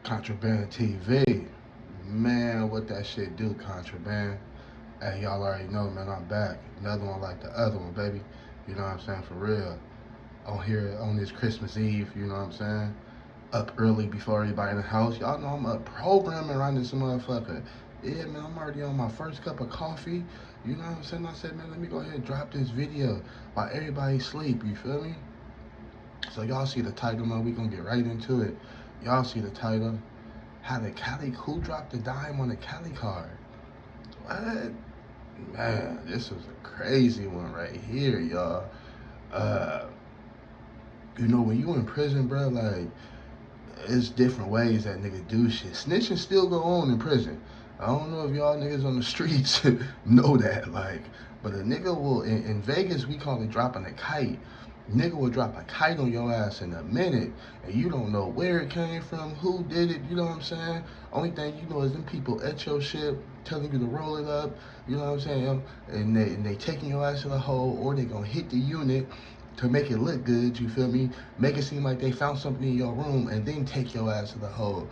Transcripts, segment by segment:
Contraband TV. Man, what that shit do, Contraband? Hey, y'all already know, man, I'm back. Another one like the other one, baby. You know what I'm saying? For real. On here on this Christmas Eve, you know what I'm saying? Up early before everybody in the house. Y'all know I'm up programming around this motherfucker. Yeah, man, I'm already on my first cup of coffee. You know what I'm saying? I said, man, let me go ahead and drop this video while everybody sleep. You feel me? So y'all see the title, man. We gonna get right into it. Y'all see the title. How the Cali, who dropped the dime on the Cali card? What? Man, this was a crazy one right here, y'all. You know, when you in prison, bro, like, it's different ways that niggas do shit. Snitching still go on in prison. I don't know if y'all niggas on the streets know that, like, but a nigga will, in Vegas, we call it dropping a kite. Nigga will drop a kite on your ass in a minute, and you don't know where it came from, who did it, you know what I'm saying? Only thing you know is them people at your shit, telling you to roll it up, you know what I'm saying? And they taking your ass to the hole, or they gonna hit the unit to make it look good, you feel me? Make it seem like they found something in your room, and then take your ass to the hole.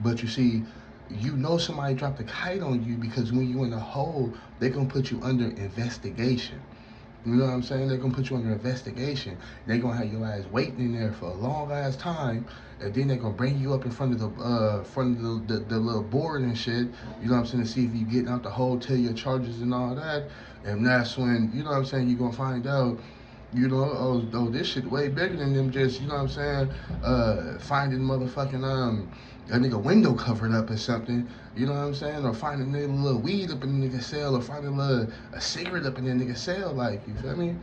But you see, you know somebody dropped a kite on you because when you in the hole, they gonna put you under investigation. You know what I'm saying? They're gonna put you under investigation. They're gonna have your ass waiting in there for a long ass time, and then they're gonna bring you up in front of the little board and shit. You know what I'm saying? To see if you getting out the hole, tell your charges and all that. And that's when, you know what I'm saying, you're gonna find out, you know, oh, this shit way bigger than them just, you know what I'm saying, finding motherfucking a nigga window covered up or something, you know what I'm saying, or finding a little weed up in the nigga cell, or finding a cigarette up in the nigga cell, like, you feel me?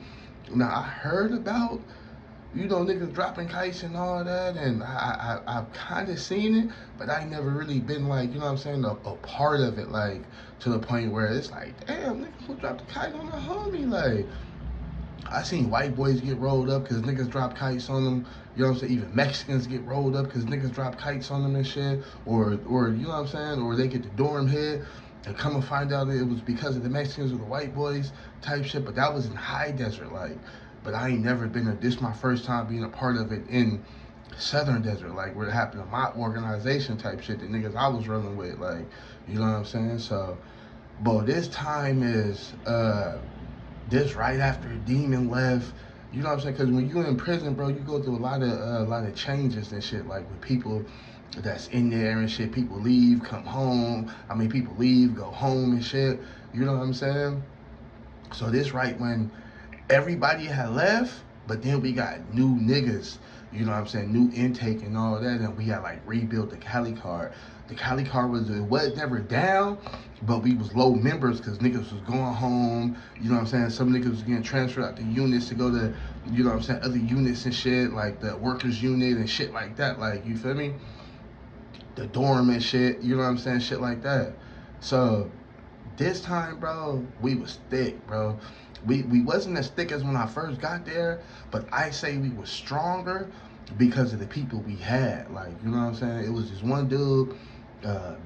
Now, I heard about, you know, niggas dropping kites and all that, and I've kind of seen it, but I ain't never really been, like, you know what I'm saying, a part of it, like, to the point where it's like, damn, niggas who dropped a kite on a homie, like, I seen white boys get rolled up because niggas drop kites on them. You know what I'm saying? Even Mexicans get rolled up because niggas drop kites on them and shit. Or you know what I'm saying? Or they get the dorm hit and come and find out that it was because of the Mexicans or the white boys type shit. But that was in high desert, like. But I ain't never been this my first time being a part of it in Southern Desert, like where it happened to my organization type shit, the niggas I was rolling with, like, you know what I'm saying? So, but this time is this right after Demon left, you know what I'm saying? Because when you in prison, bro, you go through a lot of changes and shit, like with people that's in there and shit. People leave, come home. I mean, people leave, go home and shit. You know what I'm saying? So this right when everybody had left, but then we got new niggas, you know what I'm saying, new intake and all that, and we had like rebuilt the Cali Card. The Cali Card was never down, but we was low members because niggas was going home, you know what I'm saying, some niggas was getting transferred out to units to go to, you know what I'm saying, other units and shit, like the workers unit and shit like that, like, you feel me, the dorm and shit, you know what I'm saying, shit like that. So this time, bro, we was thick, bro. We wasn't as thick as when I first got there, but I say we was stronger because of the people we had. Like, you know what I'm saying? It was this one dude,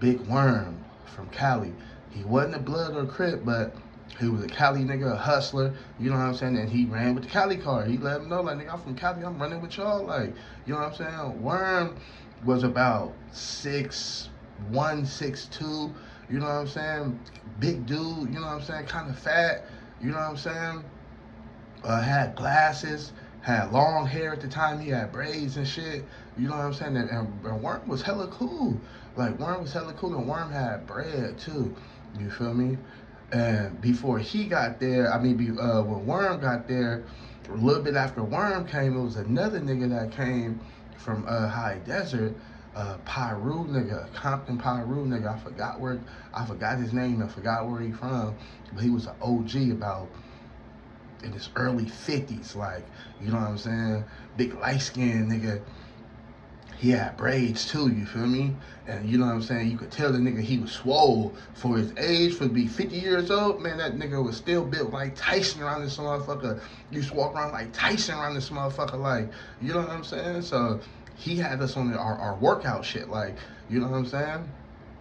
Big Worm from Cali. He wasn't a blood or crip, but he was a Cali nigga, a hustler, you know what I'm saying? And he ran with the Cali Card. He let him know, like, nigga, I'm from Cali, I'm running with y'all. Like, you know what I'm saying? Worm was about 6'1", 6'2", you know what I'm saying? Big dude, you know what I'm saying? Kind of fat, you know what I'm saying? Had glasses, had long hair at the time. He had braids and shit, you know what I'm saying? And Worm was hella cool. Like, Worm was hella cool, and Worm had bread too, you feel me? And before he got there, I mean, when Worm got there, a little bit after Worm came, it was another nigga that came from High Desert, Pyru nigga, Compton Pyru nigga. I forgot his name, I forgot where he from, but he was an OG about in his early 50s, like, you know what I'm saying? Big light skinned nigga. He had braids too, you feel me? And you know what I'm saying? You could tell the nigga he was swole for his age, for to be 50 years old. Man, that nigga was still built like Tyson around this motherfucker. Used to walk around like Tyson around this motherfucker, like, you know what I'm saying? So he had us on our workout shit, like, you know what I'm saying?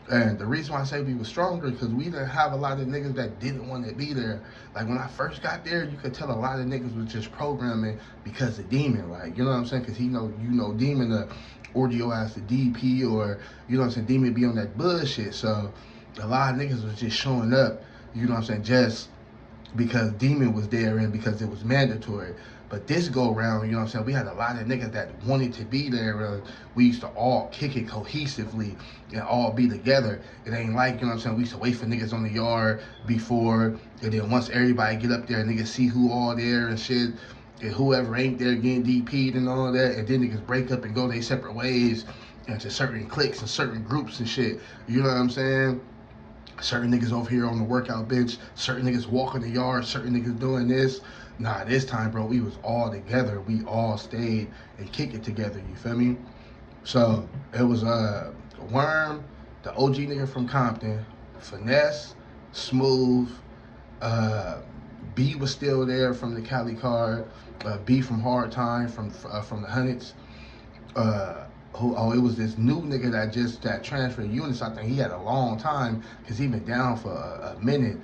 And the reason why I say we was stronger because we didn't have a lot of niggas that didn't want to be there. Like when I first got there, you could tell a lot of niggas was just programming because of Demon. Like, you know what I'm saying? Because Demon order your ass to DP, or, you know what I'm saying, Demon be on that bullshit. So a lot of niggas was just showing up, you know what I'm saying, just because Demon was there and because it was mandatory. But this go round, you know what I'm saying, we had a lot of niggas that wanted to be there. We used to all kick it cohesively and all be together. It ain't like, you know what I'm saying, we used to wait for niggas on the yard before, and then once everybody get up there, niggas see who all there and shit, and whoever ain't there getting DP'd and all that, and then niggas break up and go their separate ways into certain cliques and certain groups and shit. You know what I'm saying? Certain niggas over here on the workout bench, certain niggas walking the yard, certain niggas doing this. Nah, this time, bro, we was all together. We all stayed and kicked it together, you feel me? So, it was Worm, the OG nigga from Compton, Finesse, Smooth, B was still there from the Cali Card, B from Hard Time, from the Hundreds. It was this new nigga that transferred units. I think he had a long time because he been down for a minute.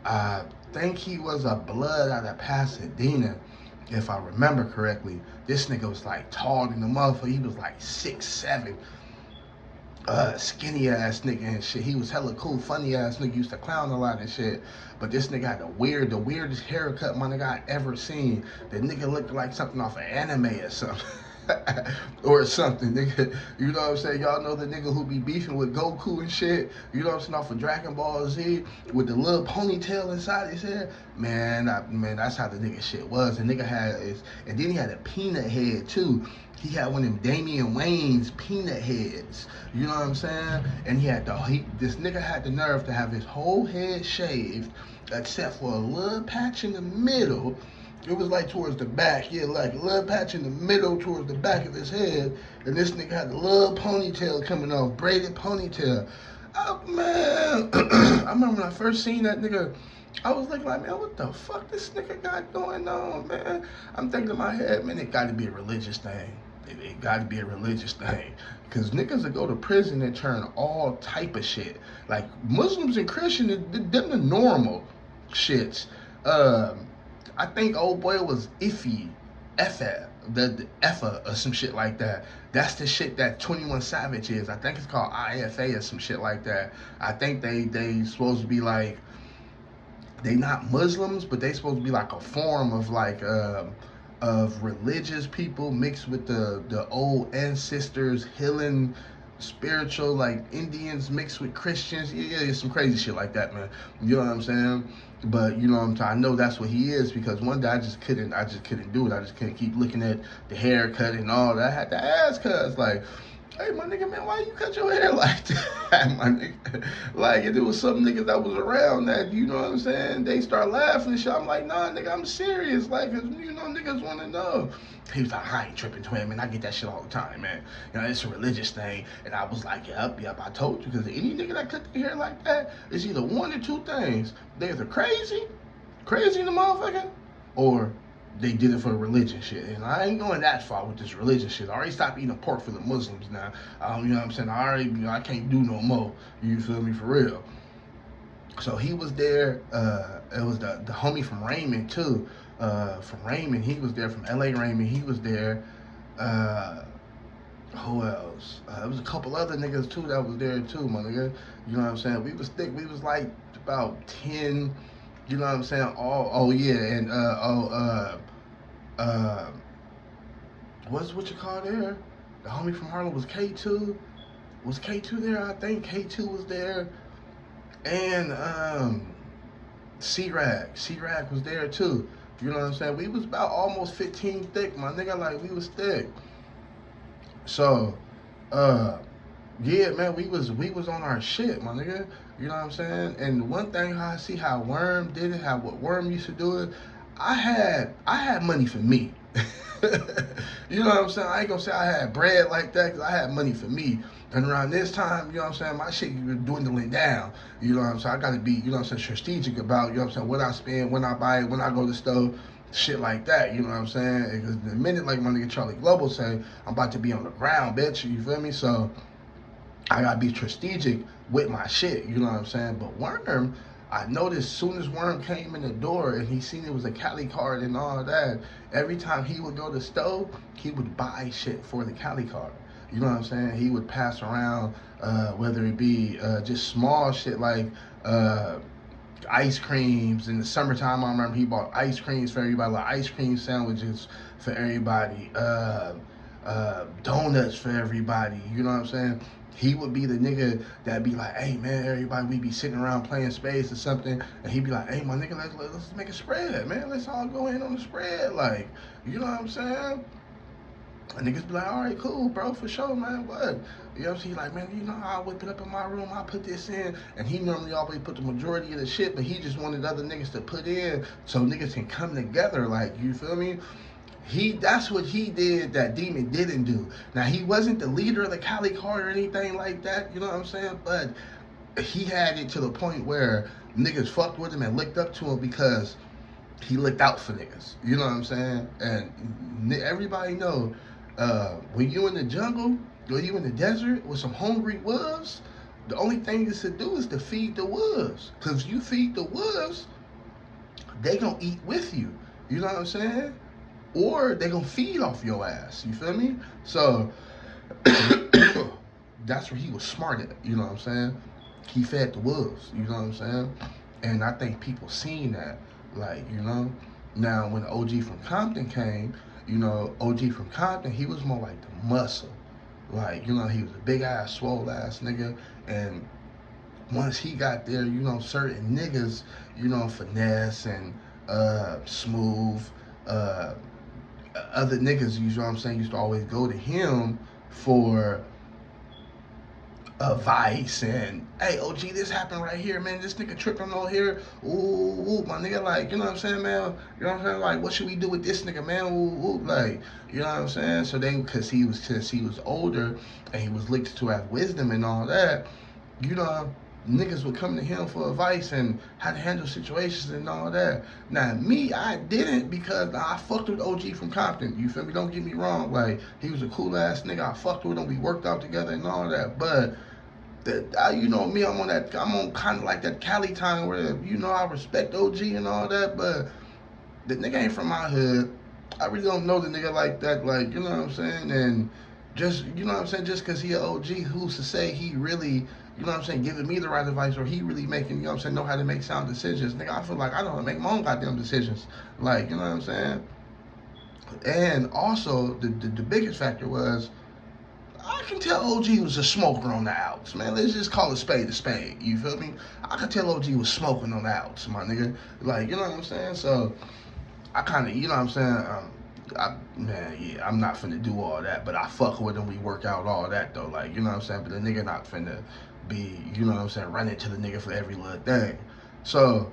I think he was a blood out of Pasadena, if I remember correctly. This nigga was like tall than the motherfucker. He was like 6'7", skinny ass nigga and shit. He was hella cool, funny ass nigga. Used to clown a lot and shit. But this nigga had the weirdest haircut my nigga I ever seen. The nigga looked like something off an anime or something. Or something, nigga. You know what I'm saying? Y'all know the nigga who be beefing with Goku and shit. You know what I'm saying? Off of Dragon Ball Z with the little ponytail inside his hair. Man, that's how the nigga shit was. The nigga and then he had a peanut head too. He had one of them Damian Wayne's peanut heads. You know what I'm saying? And this nigga had the nerve to have his whole head shaved except for a little patch in the middle. It was like towards the back, like a little patch in the middle towards the back of his head. And this nigga had a little ponytail coming off, braided ponytail. Oh, man. I remember when I first seen that nigga, I was like, man, what the fuck this nigga got going on, man? I'm thinking in my head, man, it got to be a religious thing. It got to be a religious thing. Because niggas that go to prison and turn all type of shit. Like Muslims and Christians, them the normal shits. I think old boy was the Effa or some shit like that. That's the shit that 21 Savage is. I think it's called IFA or some shit like that. I think they supposed to be like, they not Muslims, but they supposed to be like a form of like of religious people mixed with the old ancestors healing spiritual, like Indians mixed with Christians. Yeah, some crazy shit like that, man. You know what I'm saying? But you know what I'm saying? I know that's what he is because one day I just couldn't do it. I just couldn't keep looking at the haircut and all that. I had to ask cuz like, hey, my nigga, man, why you cut your hair like that, my nigga? Like, if there was some niggas that was around that, you know what I'm saying, they start laughing and shit. I'm like, nah, nigga, I'm serious. Like, cause, you know, niggas want to know. He was like, I ain't tripping, twin, man. I get that shit all the time, man. You know, it's a religious thing. And I was like, yep, I told you. Because any nigga that cut their hair like that, it's either one or two things. They're either crazy in the motherfucker, or they did it for religion shit. And I ain't going that far with this religion shit. I already stopped eating pork for the Muslims now. You know what I'm saying? I already, I can't do no more. You feel me? For real. So he was there. It was the homie from Raymond too. From Raymond, he was there. From LA Raymond, he was there. Who else? There was a couple other niggas too that was there too, my nigga. You know what I'm saying? We was thick. We was like about 10. You know what I'm saying? What you call there? The homie from Harlem was K2. Was K2 there? I think K2 was there. And C-Rag was there too. You know what I'm saying? We was about almost 15 thick, my nigga. Like, we was thick. So, yeah, man, we was on our shit, my nigga. You know what I'm saying? And one thing how I see how Worm did it, what Worm used to do it, I had money for me. You know what I'm saying? I ain't gonna say I had bread like that, because I had money for me. And around this time, you know what I'm saying, my shit was dwindling down. You know what I'm saying? I gotta be, you know what I'm saying, strategic about, you know what I'm saying, what I spend, when I buy it, when I go to the store, shit like that, you know what I'm saying? Because the minute, like my nigga Charlie Global say, I'm about to be on the ground, bitch, you feel me? So, I gotta be strategic with my shit, you know what I'm saying? But Worm, I noticed soon as Worm came in the door and he seen it was a Cali Card and all that, every time he would go to stove, he would buy shit for the Cali Card. You know what I'm saying? He would pass around, whether it be just small shit like ice creams. In the summertime, I remember he bought ice creams for everybody, like ice cream sandwiches for everybody, donuts for everybody. You know what I'm saying? He would be the nigga that'd be like, hey man, everybody, we be sitting around playing spades or something, and he'd be like, hey my nigga, let's make a spread, man. Let's all go in on the spread, like, you know what I'm saying? And niggas be like, all right, cool, bro, for sure, man, what? You know what I'm saying? He's like, man, you know how I whip it up in my room, I put this in, and he normally always put the majority of the shit, but he just wanted other niggas to put in so niggas can come together, like, you feel me? That's what he did that Demon didn't do. Now, he wasn't the leader of the Cali Card or anything like that, you know what I'm saying? But he had it to the point where niggas fucked with him and looked up to him because he looked out for niggas. You know what I'm saying? And everybody know, when you in the jungle, or you in the desert with some hungry wolves, the only thing you should do is to feed the wolves. Because you feed the wolves, they gonna eat with you. You know what I'm saying? Or they gonna feed off your ass. You feel me? So that's where he was smart at. You know what I'm saying? He fed the wolves. You know what I'm saying? And I think people seen that. Like, you know. Now when OG from Compton came, you know, OG from Compton, he was more like the muscle. Like, you know, he was a big ass, swole ass nigga. And once he got there, you know, certain niggas, you know, Finesse and Smooth, other niggas, you know what I'm saying, used to always go to him for advice and, hey, OG, this happened right here, man. This nigga tripping on here. Ooh, my nigga, like, you know what I'm saying, man? You know what I'm saying? Like, what should we do with this nigga, man? Ooh, like, you know what I'm saying? So they, since he was older and he was linked to have wisdom and all that, you know, niggas would come to him for advice and how to handle situations and all that. Now, me, I didn't because I fucked with OG from Compton. You feel me? Don't get me wrong. Like, he was a cool ass nigga. I fucked with him. We worked out together and all that. But, you know me, I'm on kind of like that Cali time where, you know, I respect OG and all that. But the nigga ain't from my hood. I really don't know the nigga like that. Like, you know what I'm saying? And just, you know what I'm saying? Just because he an OG, who's to say he really, you know what I'm saying, giving me the right advice, or he really making, you know what I'm saying, know how to make sound decisions. Nigga, I feel like I know how to make my own goddamn decisions. Like, you know what I'm saying? And also, the biggest factor was, I can tell OG was a smoker on the outs, man. Let's just call a spade a spade, you feel me? I can tell OG was smoking on the outs, my nigga. Like, you know what I'm saying? So, I kind of, you know what I'm saying, I'm not finna do all that, but I fuck with him, we work out all that, though, like, you know what I'm saying, but the nigga not finna be, you know what I'm saying, running to the nigga for every little thing. So,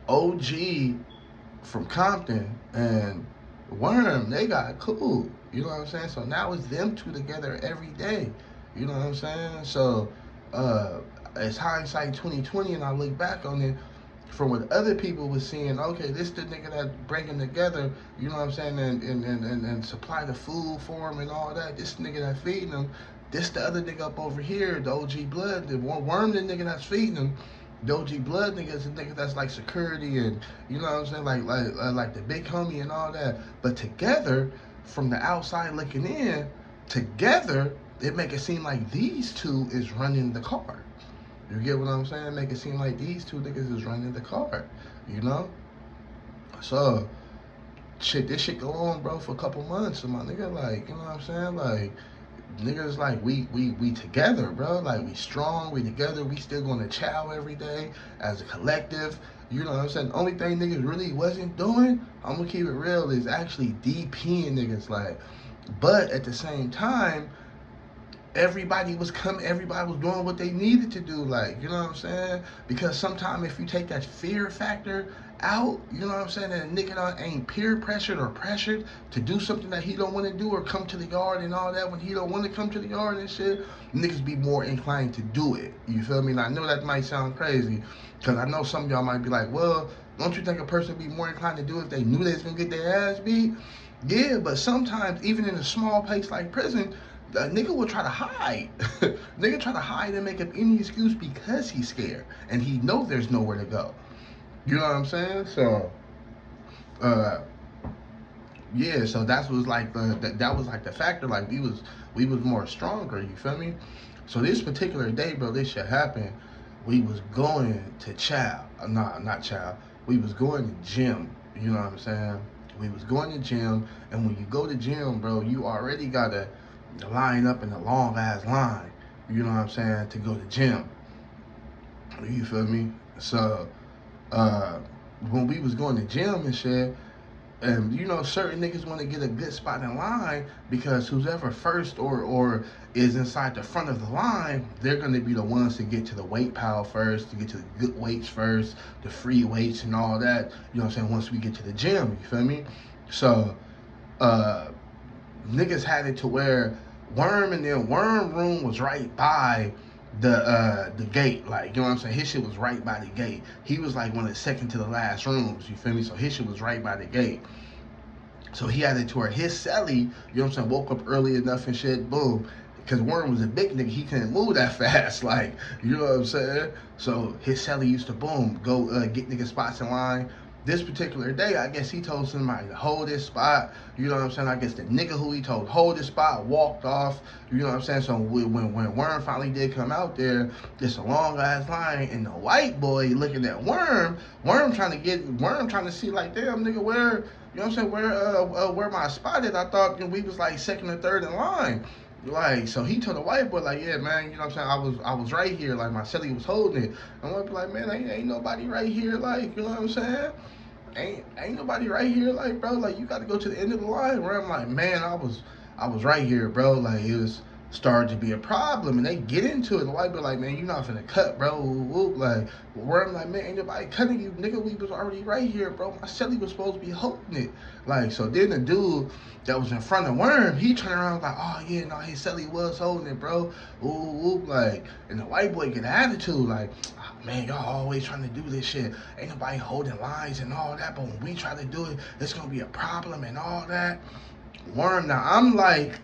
OG from Compton and Worm, they got cool, you know what I'm saying, so now it's them two together every day, you know what I'm saying, so, it's hindsight 2020, and I look back on it, from what other people was seeing, okay, this the nigga that bring them together, you know what I'm saying, and supply the food for him and all that. This nigga that feeding them. This the other nigga up over here, the OG Blood, the Worm, the nigga that's feeding them. The OG Blood nigga is the nigga that's like security and, you know what I'm saying, like the big homie and all that. But together, from the outside looking in, together, it make it seem like these two is running the car. You get what I'm saying? Make it seem like these two niggas is running the car, you know? So, this shit go on, bro, for a couple months. So my nigga, like, you know what I'm saying? Like, niggas, like, we together, bro. Like, we strong, we together. We still gonna chow every day as a collective. You know what I'm saying? The only thing niggas really wasn't doing, I'm gonna keep it real, is actually DPing niggas, like. But at the same time, everybody was doing what they needed to do, like, you know what I'm saying? Because sometimes if you take that fear factor out, you know what I'm saying, and a nigga ain't peer pressured or pressured to do something that he don't want to do, or come to the yard and all that when he don't want to come to the yard and shit, niggas be more inclined to do it, you feel me? And I know that might sound crazy, because I know some of y'all might be like, well, don't you think a person would be more inclined to do it if they knew they was going to get their ass beat? Yeah, but sometimes, even in a small place like prison, A nigga will try to hide. Nigga try to hide and make up any excuse because he's scared and he know there's nowhere to go. You know what I'm saying? So, yeah. So that was like that was like the factor. Like we was more stronger. You feel me? So this particular day, bro, this shit happened. We was going to chow. Not chow. We was going to gym. You know what I'm saying? We was going to gym, and when you go to gym, bro, you already gotta line up in a long ass line. You know what I'm saying? To go to gym. You feel me? So, when we was going to gym and shit, and you know, certain niggas want to get a good spot in line because whoever first or is inside the front of the line, they're gonna be the ones to get to the weight pile first, to get to the good weights first, the free weights and all that. You know what I'm saying? Once we get to the gym, you feel me? So, niggas had it to where Worm room was right by the gate, like, you know what I'm saying? His shit was right by the gate. He was like one of the second to the last rooms, you feel me? So his shit was right by the gate. So he had it to where his celly, you know what I'm saying, woke up early enough and shit, boom. Because Worm was a big nigga, he couldn't move that fast, like, you know what I'm saying? So his celly used to, boom, go get niggas spots in line. This particular day, I guess he told somebody to hold this spot. You know what I'm saying? I guess the nigga who he told hold this spot walked off. You know what I'm saying? So when Worm finally did come out there, it's a long ass line, and the white boy looking at Worm trying to see like, damn nigga, where, you know what I'm saying, where my spot is? I thought we was like second or third in line. Like, so he told the white boy, like, yeah, man, you know what I'm saying, I was right here, like, my celly was holding it. And I'm like, man, ain't nobody right here, like, you know what I'm saying? Ain't nobody right here, like, bro, like, you got to go to the end of the line. Where I'm like, man, I was right here, bro. Like, it was starting to be a problem, and they get into it. The white boy like, man, you not finna cut, bro. Like, where I'm like, man, ain't nobody cutting you, nigga. We was already right here, bro. My celly was supposed to be holding it. Like, so then the dude that was in front of Worm, he turned around like, oh yeah, no, his celly was holding it, bro. Ooh, like, and the white boy get an attitude like, oh, man, y'all always trying to do this shit. Ain't nobody holding lines and all that, but when we try to do it, it's gonna be a problem and all that. Worm, now I'm like,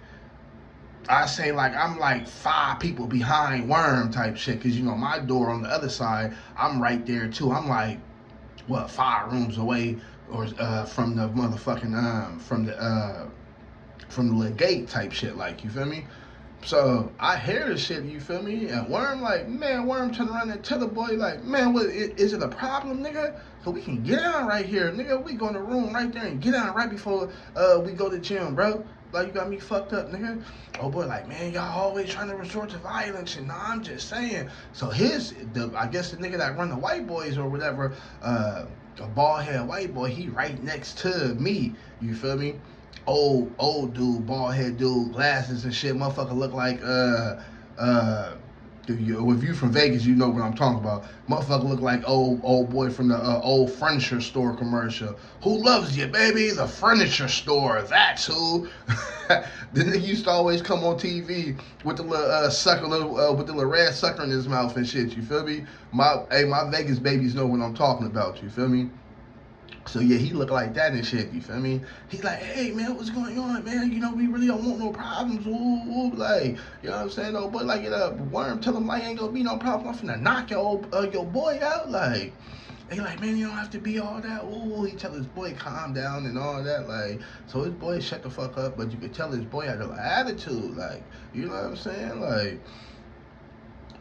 I say like I'm like 5 people behind Worm type shit, cause you know my door on the other side, I'm right there too. I'm like, what, 5 rooms away or from the motherfucking from the little gate type shit, like, you feel me? So I hear the shit, you feel me? And Worm like, man, Worm turn around and tell the boy like, man, what is it a problem, nigga? So we can get down right here, nigga. We go in the room right there and get down right before we go to the gym, bro. Like, you got me fucked up, nigga. Oh boy, like, man, y'all always trying to resort to violence, and nah, I'm just saying. So I guess the nigga that run the white boys or whatever, a bald head white boy, he right next to me. You feel me? Old dude, bald head dude, glasses and shit. Motherfucker look like if you from Vegas, you know what I'm talking about. Motherfucker look like old boy from the old furniture store commercial. Who loves you, baby? The furniture store. That's who. The nigga used to always come on TV with the little sucker, with the little red sucker in his mouth and shit. You feel me? My Vegas babies know what I'm talking about. You feel me? So yeah, he look like that and shit, you feel me? He like, hey man, what's going on, man? You know, we really don't want no problems, ooh, like, you know what I'm saying? Oh, but like, Worm, tell him like ain't gonna be no problem. I'm finna knock your boy out, like. He like, man, you don't have to be all that. Ooh, he tell his boy calm down and all that, like. So his boy shut the fuck up, but you could tell his boy had an attitude, like, you know what I'm saying? Like,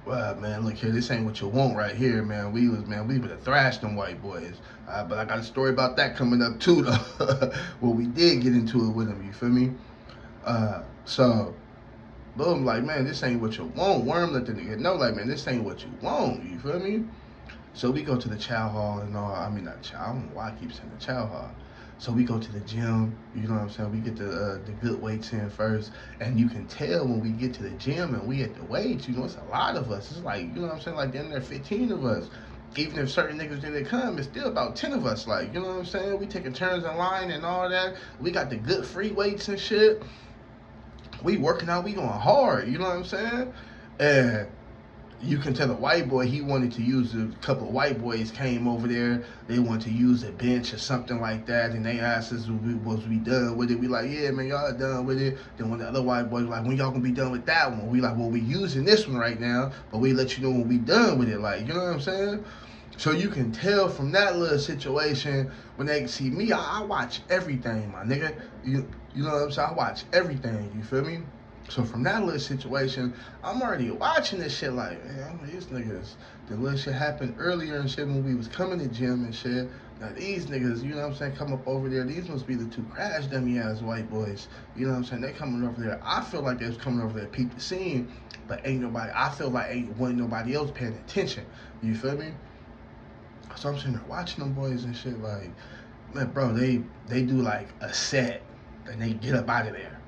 well, man, look here, this ain't what you want right here, man. We would have thrashed them white boys. But I got a story about that coming up too, though. Well, we did get into it with them, you feel me? So, boom, like, man, this ain't what you want. Worm let the nigga know, like, man, this ain't what you want, you feel me? So we go to the chow hall and all, I mean, not chow, I don't know why I keep saying the chow hall. So we go to the gym, you know what I'm saying? We get the good weights in first, and you can tell when we get to the gym and we at the weights, you know, it's a lot of us. It's like, you know what I'm saying? Like, then there are 15 of us. Even if certain niggas didn't come, it's still about 10 of us. Like, you know what I'm saying? We taking turns in line and all that. We got the good free weights and shit. We working out, we going hard, you know what I'm saying? And you can tell the white boy, he wanted to use, a couple of white boys came over there, they wanted to use a bench or something like that, and they asked us was we done with it. We like, yeah, man, y'all done with it. Then when the other white boys like, when y'all gonna be done with that one? We like, well, we using this one right now, but we let you know when we done with it. Like, you know what I'm saying? So you can tell from that little situation, when they see me, I watch everything, my nigga. You know what I'm saying? I watch everything, you feel me? So from that little situation, I'm already watching this shit like, man, these niggas, the little shit happened earlier and shit when we was coming to gym and shit. Now these niggas, you know what I'm saying, come up over there. These must be the two crash dummy ass white boys. You know what I'm saying? They coming over there. I feel like they was coming over there to peep the scene, but ain't nobody, I feel like wasn't nobody else paying attention. You feel me? So I'm sitting there watching them boys and shit like, man, bro, they do like a set and they get up out of there.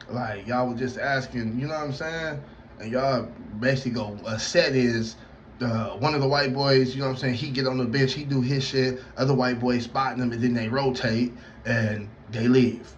Like, y'all was just asking, you know what I'm saying? And y'all basically go, a set is one of the white boys, you know what I'm saying, he get on the bench, he do his shit, other white boys spotting him, and then they rotate, and they leave.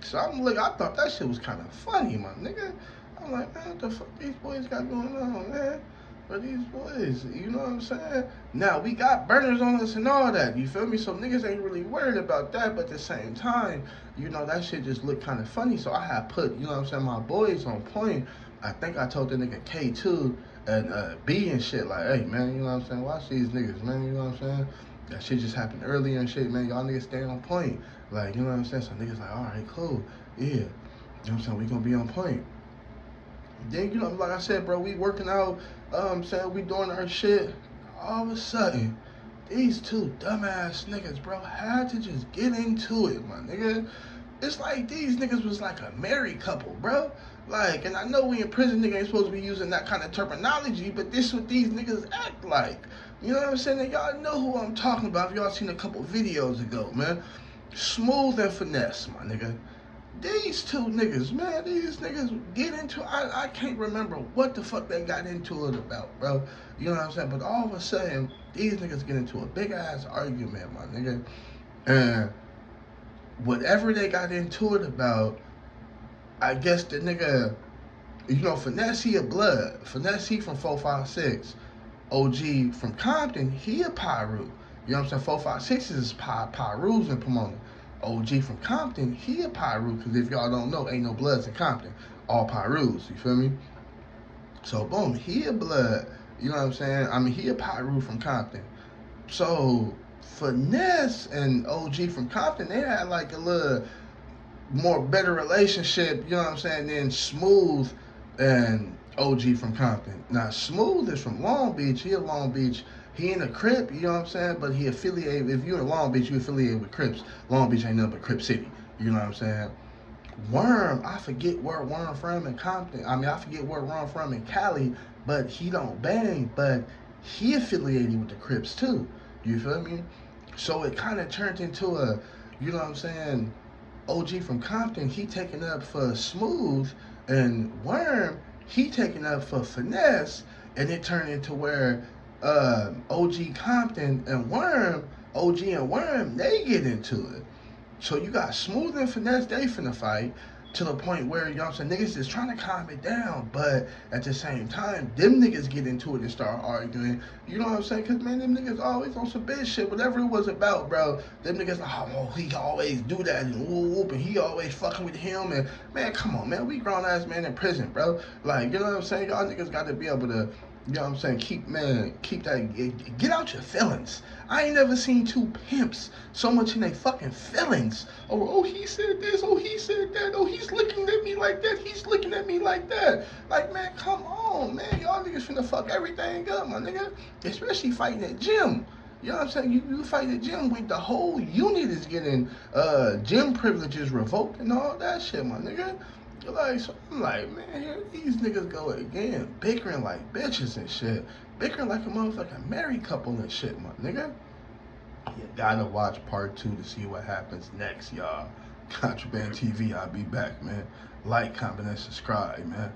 So I'm like, I thought that shit was kind of funny, my nigga. I'm like, man, what the fuck these boys got going on, man? But these boys, you know what I'm saying? Now, we got burners on us and all that, you feel me? So niggas ain't really worried about that, but at the same time, you know, that shit just looked kind of funny. So I had put, you know what I'm saying, my boys on point. I think I told the nigga K2 and B and shit, like, hey, man, you know what I'm saying? Watch these niggas, man, you know what I'm saying? That shit just happened earlier and shit, man. Y'all niggas stay on point. Like, you know what I'm saying? So niggas like, all right, cool. Yeah. You know what I'm saying? We gonna be on point. Then, you know, like I said, bro, we working out, saying we doing our shit. All of a sudden, these two dumbass niggas, bro, had to just get into it, my nigga. It's like these niggas was like a married couple, bro. Like, and I know we in prison, nigga ain't supposed to be using that kind of terminology, but this what these niggas act like. You know what I'm saying? And y'all know who I'm talking about if y'all seen a couple videos ago, man. Smooth and finesse, my nigga. These two niggas, man, these niggas get into, I can't remember what the fuck they got into it about, bro. You know what I'm saying? But all of a sudden, these niggas get into a big ass argument, my nigga. And whatever they got into it about, I guess the nigga, you know, Finesse, he a blood. Finesse, he from 456. OG from Compton, he a Pyru. You know what I'm saying? 456 is Pyrus in Pomona. OG from Compton, he a Pyru, because if y'all don't know, ain't no bloods in Compton. All Pyrus, you feel me? So, boom, he a blood, you know what I'm saying? I mean, he a Pyru from Compton. So, Finesse and OG from Compton, they had like a little more better relationship, you know what I'm saying, than Smooth and OG from Compton. Now, Smooth is from Long Beach. He a Long Beach. He in a Crip, you know what I'm saying? But he affiliated, if you're in Long Beach, you affiliated with Crips. Long Beach ain't nothing but Crip City, you know what I'm saying? Worm, I forget where Worm from in Compton. I mean, I forget where Worm from in Cali, but he don't bang, but he affiliated with the Crips too, you feel me? So it kind of turned into a, you know what I'm saying, OG from Compton, he taking up for Smooth, and Worm, he taking up for Finesse, and it turned into where OG Compton and Worm, OG and Worm, they get into it. So you got Smooth and Finesse, they finna fight to the point where, you know what I'm saying, niggas is trying to calm it down, but at the same time, them niggas get into it and start arguing, you know what I'm saying, because, man, them niggas always on some bitch shit, whatever it was about, bro, them niggas, oh, he always do that, and whoop, and he always fucking with him, and, man, come on, man, we grown-ass man in prison, bro, like, you know what I'm saying, y'all niggas got to be able to, you know what I'm saying, keep that, get out your feelings. I ain't never seen two pimps so much in their fucking feelings. Oh, he said this, oh, he said that, oh, he's looking at me like that, he's looking at me like that. Like, man, come on, man, y'all niggas finna fuck everything up, my nigga. Especially fighting at gym. You know what I'm saying? You fight at gym with the whole unit is getting gym privileges revoked and all that shit, my nigga. Like, so I'm like, man, here these niggas go again, bickering like bitches and shit. Bickering like a motherfucking married couple and shit, my nigga. You gotta watch part 2 to see what happens next, y'all. Contraband TV, I'll be back, man. Like, comment, and subscribe, man.